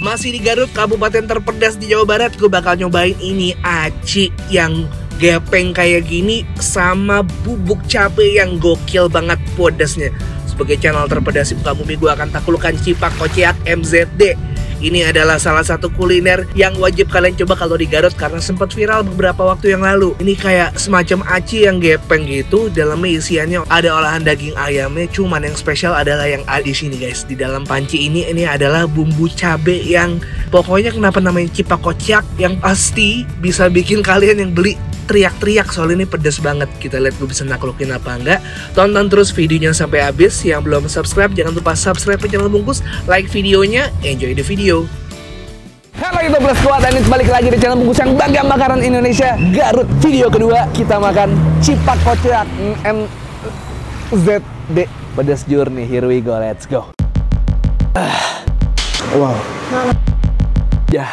Masih di Garut, kabupaten terpedas di Jawa Barat. Gue bakal nyobain ini aci yang gepeng kayak gini sama bubuk cabai yang gokil banget pedasnya. Sebagai channel terpedas Ibu Bumi, gue akan taklukkan Cipak Koceak MZD. Ini adalah salah satu kuliner yang wajib kalian coba kalau di Garut karena sempat viral beberapa waktu yang lalu. Ini kayak semacam aci yang gepeng gitu, dalamnya isiannya ada olahan daging ayamnya, cuman yang spesial adalah yang ada di sini guys. Di dalam panci ini adalah bumbu cabe yang pokoknya kenapa namanya Cipak Koceak, yang pasti bisa bikin kalian yang beli teriak-teriak soal ini pedas banget. Kita lihat gue bisa naklukin apa enggak. Tonton terus videonya sampai habis. Yang belum subscribe jangan lupa subscribe ke channel Bungkus, like videonya, enjoy the video. Halo YouTubers Squad, dan ini balik lagi di channel Bungkus yang bangga makanan Indonesia, Garut. Video kedua kita makan Cipak Koceak MZD pedas journey. Here we go, let's go. Wow. Ya.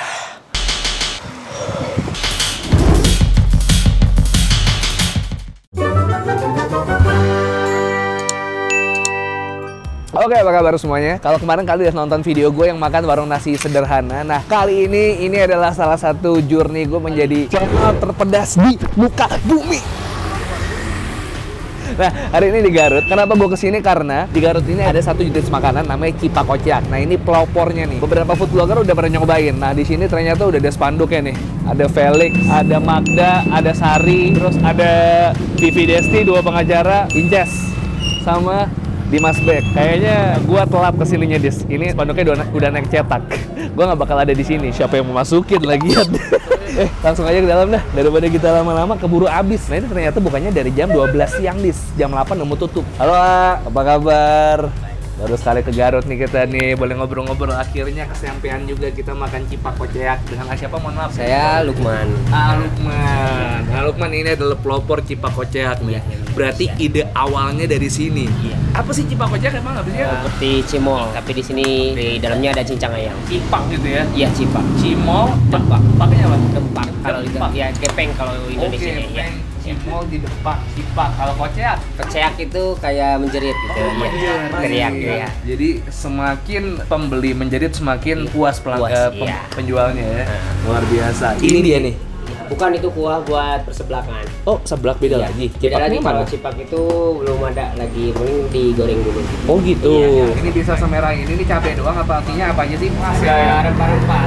Oke, apa kabar semuanya? Kalau kemarin kalian udah nonton video gue yang makan warung nasi sederhana. Nah, kali ini adalah salah satu journey gue menjadi channel terpedas di muka bumi. Nah, hari ini di Garut. Kenapa gue kesini? Karena di Garut ini ada satu jenis makanan namanya Cipak Koceak. Nah, ini pelopornya nih. Beberapa food blogger udah pernah nyobain. Nah, di sini ternyata udah ada spanduknya nih. Ada Felix, ada Magda, ada Sari, terus ada Vivi Desti, dua pengacara, Inces, sama Dimas Beck. Kayaknya gua telat kesininya, Dis. Ini spanduknya udah naik cetak. Gua nggak bakal ada di sini. Siapa yang mau masukin lagi? Langsung aja ke dalam dah. Daripada kita lama-lama keburu abis. Nah, ini ternyata bukannya dari jam 12 siang, Dis. Jam 8 udah mau tutup. Halo, apa kabar? Baru sekali ke Garut nih kita nih. Boleh ngobrol-ngobrol. Akhirnya kesampaian juga kita makan Cipak Koceak. Dengan siapa? Mohon maaf. Saya Lukman. Lukman. Nah, Lukman ini adalah pelopor Cipak Koceak nih. Berarti ide awalnya dari sini. Iya. Apa sih Cipak Koceak emang? Apa sih? Seperti cimol, tapi di sini di dalamnya ada cincang ayam. Cipak gitu ya? Iya, cipak. Cimol, depak. Paknya apa? Dempak. Kalau ya gepeng kalau Indonesia ya. Gepeng, cimol di depak, cipak. Kalau koceak? Koceak itu kayak menjerit gitu. Iya. Teriak ya. Jadi semakin pembeli menjerit semakin puas iya. penjualnya ya. Luar biasa. Ini dia nih. Bukan, itu kuah buat persebelakan. Oh, seblak beda lagi. Beda lagi. Mana? Kalau cipak itu belum ada lagi, mending digoreng dulu. Oh gitu. Iya. Ini bisa semerah ini cabai doang apa artinya apa aja sih? Ada rempah-rempah.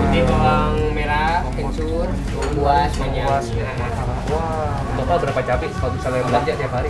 Putih, bawang merah, kencur, buah, banyak. Wah, total berapa cabai kalau misalnya belanja tiap hari?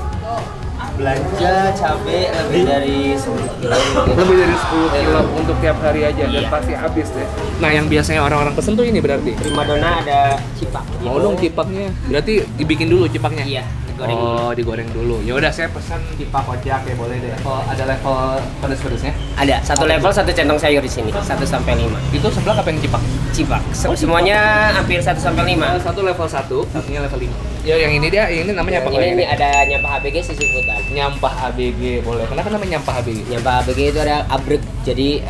Belanja cabai lebih dari 10 kilo. Lebih dari 10 kilo untuk tiap hari aja, dan Iya. pasti habis deh. Nah, yang biasanya orang-orang pesen tuh ini berarti? Primadona ada cipak. Mau dong cipaknya. Berarti dibikin dulu cipaknya? Iya, digoreng. Oh, digoreng dulu. Ya udah, saya pesan Cipak Koceak ya, boleh deh. Ada level pedas-pedasnya? Ada satu level, satu centong sayur di sini, 1 sampai 5. Itu sebelah apa yang cipak? Cipak. Oh, semuanya hampir 1 sampai 5. Satu level 1, satunya level 5. Ya, yang ini namanya apa? Ini ada nyampah ABG sisi hutan. Nyampah ABG, boleh. Kenapa namanya nyampah ABG? Nyampah ABG itu ada abrek, jadi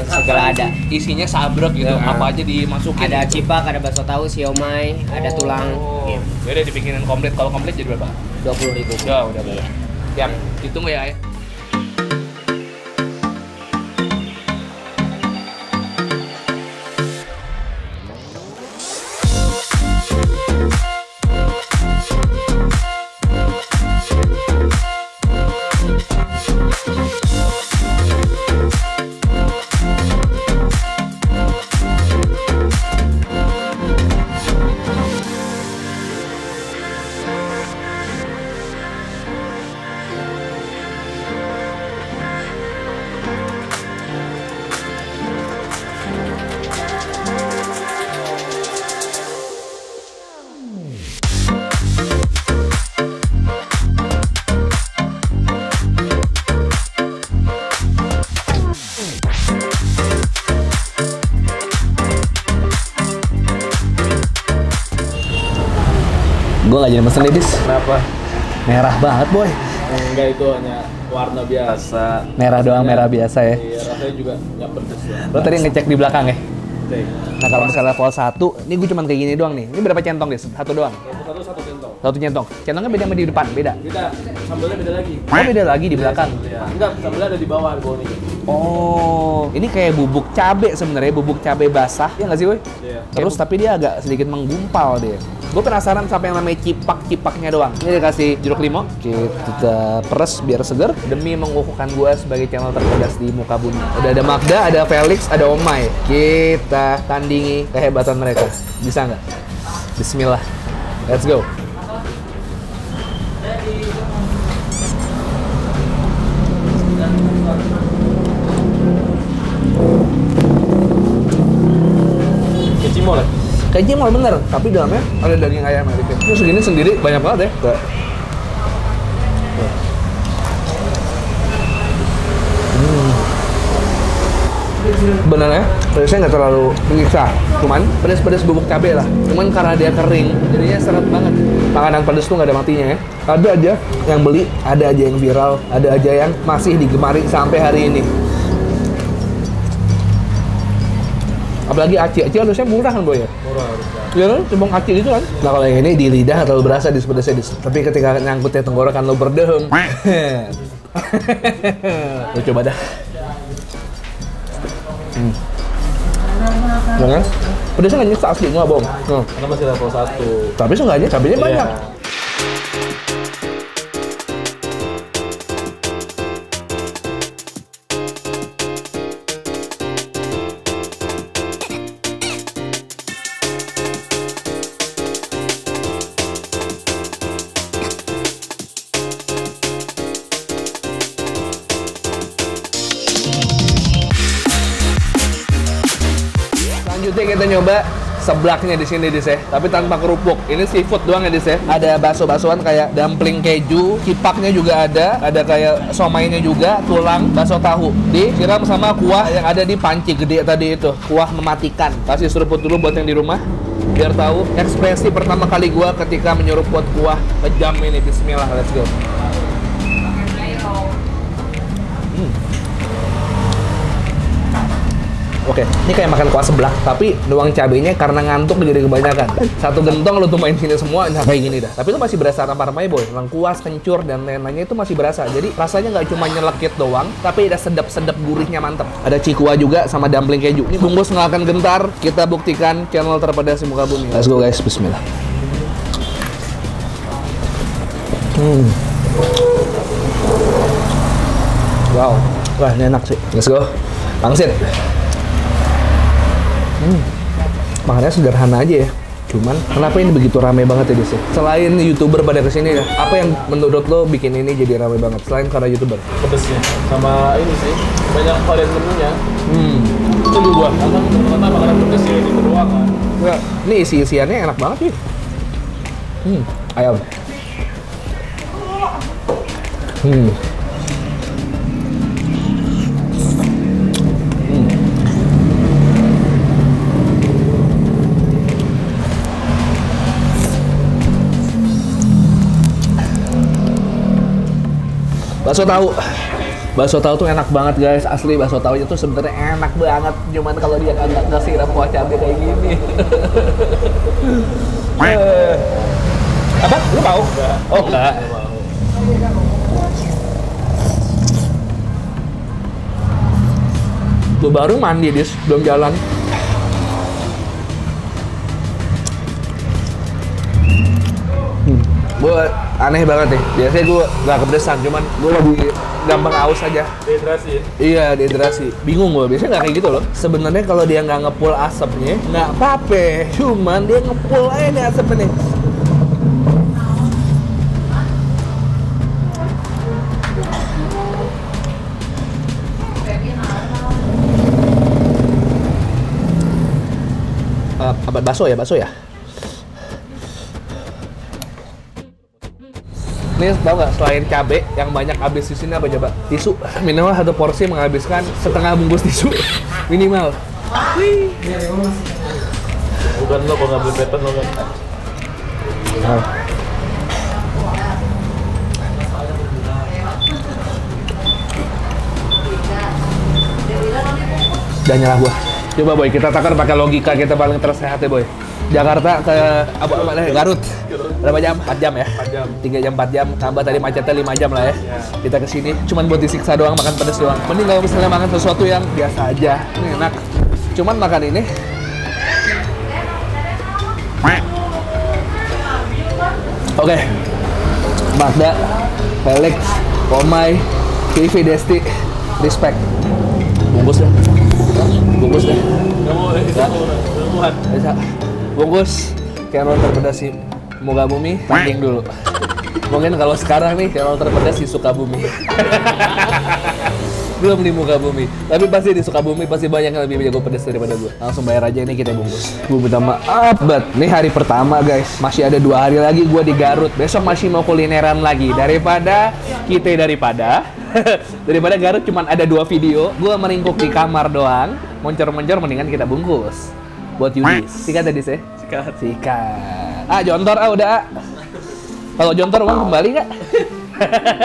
segala ada. Isinya sabrek gitu, apa aja dimasukin? Ada cipak, ada bakso tahu, siomay, ada tulang. Gitu. Udah dibikinin komplit. Kalau komplit jadi berapa? 20.000. Ya, udah. Iya. Siap, ditunggu ya. Gue gak jadi mesen Dis. Kenapa? Merah banget boy. Enggak, itu hanya warna biasa. Merah doang, merah biasa ya. Iya, rasanya juga nggak pedes ya. Lo tadi ngecek di belakang ya? Cek. Nah kalau misalnya level 1, ini gue cuma kayak gini doang nih. Ini berapa centong Dis? Satu doang? Satu satu centong. Satu centong. Centongnya beda sama di depan, beda. Beda, sambalnya beda lagi. Oh, beda lagi di belakang. Iya. Enggak, sambalnya ada di bawah nih. Oh, ini kayak bubuk cabe sebenarnya, bubuk cabe basah. Ya nggak sih, Woy? Iya. Terus tapi dia agak sedikit menggumpal dia. Gue penasaran sampai yang namanya cipak-cipaknya doang. Ini dikasih jeruk limau, kita peres biar seger demi mengukuhkan gue sebagai channel terpedas di muka bumi. Udah ada Magda, ada Felix, ada Omai. Kita tandingi kehebatan mereka. Bisa nggak? Bismillah. Let's go. Kecimol ya? Kayak cimol bener, tapi dalamnya ada daging ayam ya. Ini segini sendiri banyak banget ya. Benernya pedasnya nggak terlalu menyiksa, cuman pedas-pedas bubuk cabai lah. Cuman karena dia kering, jadinya seret banget. Makanan pedas tuh nggak ada matinya ya. Ada aja yang beli, ada aja yang viral, ada aja yang masih digemari sampai hari ini. Apalagi aci harusnya murah kan, Boy ya? Murah harusnya. Iya kan, cembong aci gitu kan. Nah kalau yang ini di lidah terlalu berasa pedasnya. Tapi ketika nyangkutnya tenggorokan lo berdehem. Lo coba dah. Jangan. Pedasnya nggak nyesek asli, nggak bohong. Karena masih level 1. Tapi seenggaknya cabenya banyak. Selanjutnya kita nyoba seblaknya di sini, Dis ya. Tapi tanpa kerupuk. Ini seafood doang ya, Dis ya. Ada bakso-baksoan kayak dumpling keju, cipaknya juga ada kayak somainya juga, tulang, bakso tahu. Disiram sama kuah yang ada di panci gede tadi itu. Kuah mematikan. Kasih seruput dulu buat yang di rumah biar tahu ekspresi pertama kali gua ketika menyeruput kuah kejam ini. Bismillah, let's go. Oke, ini kayak makan kuah seblak, tapi doang cabenya karena ngantuk jadi kebanyakan. Satu gentong lu tumpahin sini semua, nah kayak gini dah. Tapi itu masih berasa rempah-rempahnya, Boy. Lengkuas, kencur, dan lain-lainnya itu masih berasa. Jadi rasanya nggak cuma nyelekit doang, tapi ada sedap-sedap gurihnya mantep. Ada cikua juga sama dumpling keju. Ini bungkus nggak akan gentar, kita buktikan channel terpedas di muka bumi. Let's go guys, bismillah. Wow, wah ini enak sih. Let's go, pangsit. Makannya sederhana aja ya. Cuman kenapa ini begitu ramai banget ya, Dis? Selain YouTuber pada kesini ya, apa yang menurut lo bikin ini jadi ramai banget? Selain karena YouTuber? Pedesnya. Sama ini sih, banyak varian menunya. Itu gua. Karena ternyata makanan pedes ya itu doang kan. Enggak, ini isi-isiannya enak banget sih. Ayam. Bakso tahu tuh enak banget guys, asli bakso tahunya tuh sebenarnya enak banget, cuman kalau dia kagak ngasiram kuah cabai kayak gini. Apa? Lu mau? Enggak. Oh enggak. Gue baru mandi, Dis, belum jalan. Gue aneh banget nih, biasanya gue nggak kepedesan, cuman gue lebih gampang aus aja. Dehidrasi. Iya, dehidrasi. Bingung gue, biasanya nggak kayak gitu loh. Sebenarnya kalau dia nggak ngepul asapnya, nggak apa-apa. Cuman dia ngepul aja nih asapnya nih. Bakso ya? Ini tau nggak, selain cabai yang banyak habis di sini apa coba? Tisu. Minimal satu porsi menghabiskan setengah bungkus tisu minimal. Bukan lo kalau nggak beli pattern lo kan. Udah nyerah gua. Coba Boy, kita takar pakai logika kita paling tersehat ya Boy. Jakarta ke Garut. Berapa jam? 4 jam ya? 4 jam. 3 jam 4 jam. Tambah tadi macetnya 5 jam lah ya. Kita kesini cuman buat disiksa doang, makan pedas doang. Mending kalau misalnya makan sesuatu yang biasa aja. Ini enak. Cuman makan ini oke. Magda, Felix, Omai, TV Desti, respect. Bungkus deh. Bungkus deh. Bisa. Bungkus. Channel terpedas sih Muka Bumi, tanding dulu. Mungkin kalau sekarang nih channel terpedas di Sukabumi. Belum di Muka Bumi, tapi pasti di Sukabumi pasti banyak yang lebih jago pedas daripada gue. Langsung bayar aja ini, kita bungkus. Gue minta maaf banget. Ini hari pertama guys, masih ada 2 hari lagi gue di Garut. Besok masih mau kulineran lagi. Daripada daripada Garut cuman ada 2 video, gue meringkuk di kamar doang, moncer-moncer, mendingan kita bungkus. Buat Yudis. Sikat tadi sih? Sikat. Jontor udah. Kalau jontor uang kembali nggak?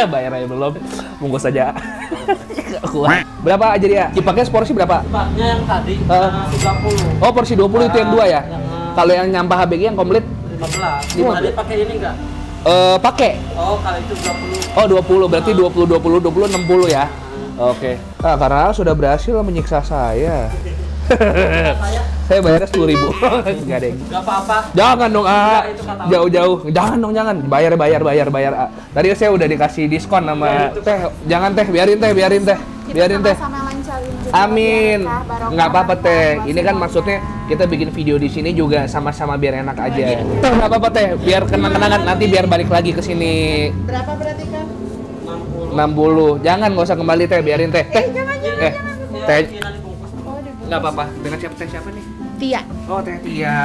Bayar aja belum, bungkus aja. Berapa aja dia? Cipaknya seporsi berapa? Cipaknya yang tadi 30. Oh, porsi 20 itu yang 2 ya? Kalau yang nyampah HBG yang komplit 15. Tadi pakai ini enggak? Pakai. Oh, kalau itu 20. Oh, 20. Berarti 20 60 ya. Oke. Karena sudah berhasil menyiksa saya. Saya bayarnya 10.000. Enggak deh. Enggak apa-apa. Jangan dong, itu kata jauh-jauh. Jangan dong, jangan. Bayar. Tadi saya udah dikasih diskon sama Teh. Jangan Teh, biarin Teh. Biarin Teh. Amin. Nggak apa-apa Teh. Ini kan maksudnya kita bikin video di sini juga sama-sama biar enak aja. Nggak apa-apa Teh. Biar kenang-kenangan, nanti biar balik lagi ke sini. Berapa berarti kan? 60. Jangan, nggak usah kembali Teh. Biarin Teh. Jangan. Teh. Nggak apa-apa. Dengan siapa nih? Tia. Oh, Teh Tia.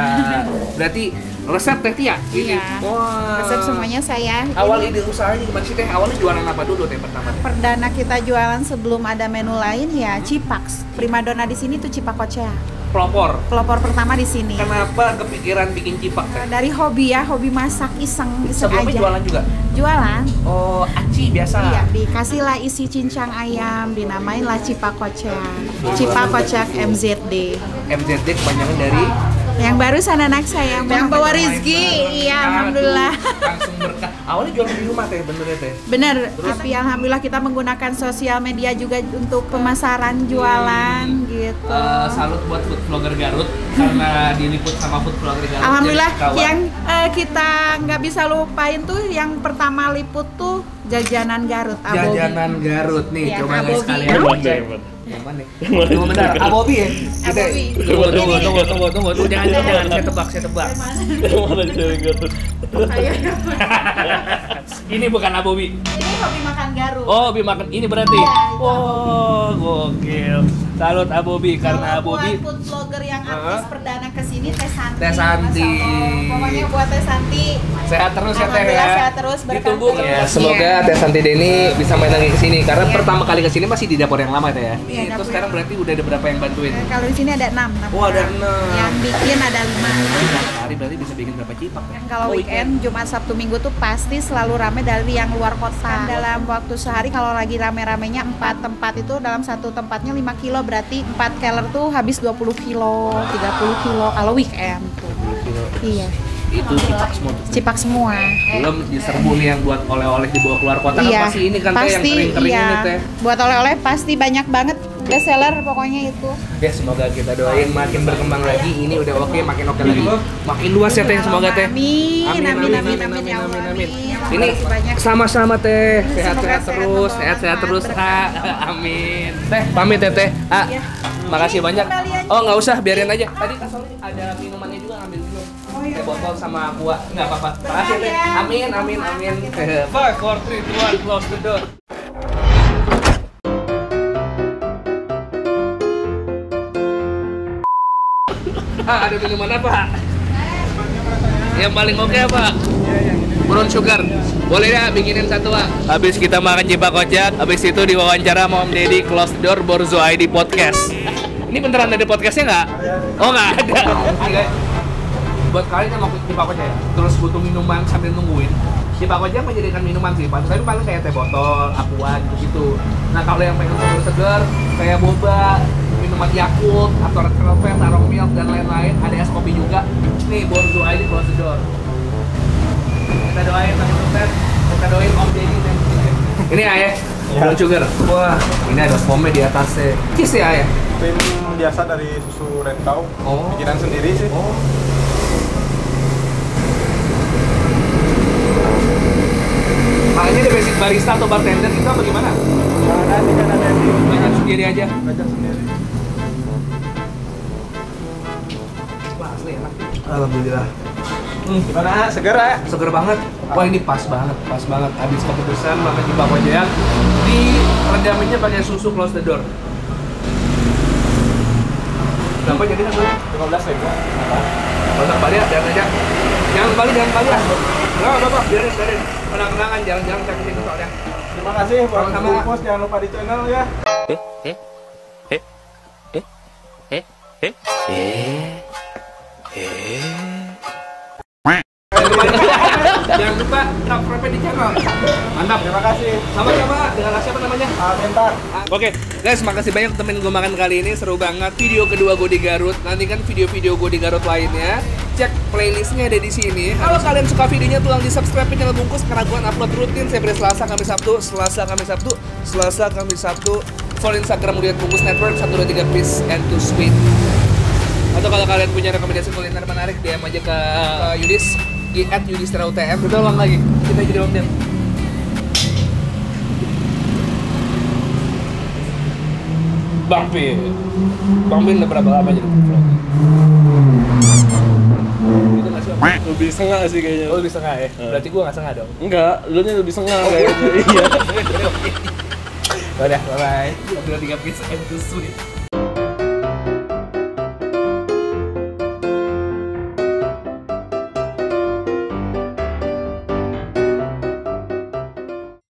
Berarti resep Teh Tia ini. Iya. Wah. Resep semuanya saya. Awal ide usahanya gimana sih Teh? Awalnya jualan apa dulu Teh pertama? Perdana kita jualan sebelum ada menu lain ya Cipaks. Primadona di sini tuh Cipak Kocea. Pelopor. Pelopor pertama di sini. Kenapa kepikiran bikin cipak Teh? Dari hobi ya, hobi masak iseng Sebelumnya aja. jualan juga? Jualan. Oh, aci biasa? Iya, dikasihlah isi cincang ayam, dinamainlah Cipak Kocea. Cipak Kocea MZD. MZD kepanjangan dari? Yang barusan anak saya yang bawa rezeki. Iya, alhamdulillah. Langsung berkah. Awalnya jualan di rumah Teh, bener ya Teh? Bener, tapi alhamdulillah kita menggunakan sosial media juga untuk pemasaran jualan gitu. Salut buat food vlogger Garut karena diliput sama food vlogger Garut. Alhamdulillah Jadi kawan. yang kita nggak bisa lupain tuh yang pertama liput tuh jajanan Garut. Abobi. Jajanan Garut nih, Iya, coba guys Abobi. kalian cek. Yang mana? Tunggu bentar, Abobi ya? Kita Abobi. tunggu. Jangan, saya tebak. Mana cewek Garut? Ini bukan Abobi. Ini hobi makan Garut. Oh, Abobi makan ini berarti. Iya, Oh, gokil. Salut Abobi karena Kalau Abobi buat food vlogger yang artis perdana kesini Teh Santi. Teh Santi. Masya Allah. Pokoknya buat Teh Santi sehat terus ya Teh alhamdulillah ya. sehat terus, berkah Ditunggu terus. ya. Semoga Teh Santi Deni bisa main lagi ke sini karena Iya. pertama kali ke sini masih di dapur yang lama Teh ya. Iya, Itu dapur sekarang berarti udah ada berapa yang bantuin? Kalau di sini ada 6. Oh, ada 6. Yang bikin ada 5. Hari berarti bisa bikin berapa cipak ya? Kalau weekend, Jumat, Sabtu, Minggu tuh pasti selalu rame dari yang luar kota. Dalam waktu sehari kalau lagi rame-ramenya 4 tempat itu dalam satu tempatnya 5 kilo berarti 4 keler tuh habis 20 kilo, 30 kilo kalau weekend tuh. 20 kilo. Iya, Itu cipak semua tuh. cipak semua. Belum diserbu nih yang buat oleh-oleh dibawa keluar kota kan pasti ini kan Teh yang pasti, kering-kering iya. ini Teh. Buat oleh-oleh pasti banyak banget best seller pokoknya itu. Ya semoga kita doain makin berkembang lagi. Ini udah oke, makin oke lagi. Makin luas ya Teh, semoga Teh. Amin, ya Allah, amin. amin. Ini Makasih banyak. sama-sama Teh. Sehat-sehat Semoga terus, sehat, sehat-sehat terus. berkah. Amin. Teh, pamit ya Teh. Iya. Makasih Ini banyak. kembaliannya. Oh, nggak usah, biarin aja. Tadi Kasoli ada minumannya juga, ngambil minum. Oh, iya. Teh botol sama aqua. Nggak apa-apa. Makasih Teh. ya. Amin. 5, 4, 3, 2, 1, close the door. Ada minuman apa? Yang paling oke apa? Brown sugar. Boleh ya bikinin satu, Pak. Habis kita makan cipak kocak, habis itu diwawancara sama Om Deddy Close the Door Borzo ID Podcast. Ini beneran ada podcastnya nggak? Oh, nggak ada. Buat kalian yang mau cipak kocak ya, terus butuh minuman sambil nungguin, cipak kocak menjadikan minuman sih, Pak. Tapi paling kayak teh botol, aqua gitu-gitu. Nah, kalau yang pengen seger, kayak boba, minuman buat Yakult atau Red Velvet, Taro Milk dan lain-lain. Ada es kopi juga. Nih, Borzo ID close the door. Kita doain Mas Sukses, kita doain Om Denny dan ini Ayah, brown sugar. Wah, ini ada foamnya di atasnya. Cheese ya Ayah? Krim biasa dari susu red cow. Oh. Bikinan sendiri sih. Oh. Nah, ini ada basic barista atau bartender kita apa gimana? Nah, nanti kan ada yang Belajar sendiri aja. belajar sendiri. Wah, asli enak. Alhamdulillah. Gimana? Seger ya? Seger banget. Wah, ini pas banget. Habis keputusan makan di Bapak Jaya. Di redaminnya pakai susu close the door. Berapa jadi kan? 15.000. Kontak balik ya, biarin aja. Jangan balik ya. Enggak apa-apa, biarin. Kenang-kenangan, jarang-jarang cek sini soalnya. Terima kasih buat Sama-sama. bungkus, jangan lupa di channel ya. Jangan lupa subscribe di channel. Mantap. Terima kasih. Sama-sama. Dengan siapa namanya? Bentar. Oke, guys, makasih banyak temen gue makan kali ini, seru banget. Video kedua gue di Garut. Nanti kan video-video gue di Garut lainnya. Cek playlistnya ada di sini. Kalau kalian suka videonya, tolong di subscribe channel Bungkus karena gue upload rutin setiap hari Selasa, Kamis, Sabtu. Follow Instagram Udiat Bungkus Network 123 Peace and to Sweet. Atau kalau kalian punya rekomendasi kuliner menarik, DM aja ke Yudis di @yudistirautm. Kita ulang lagi. Kita jadi Om Den. Bang Pin udah berapa lama jadi vlog? Itu nggak sih? Lebih sengah sih kayaknya. Oh, lebih setengah ya? Berarti gua nggak setengah dong? Enggak, lu nya lebih sengah kayaknya. Iya. Udah, bye-bye. 123 Peace and to Sweet.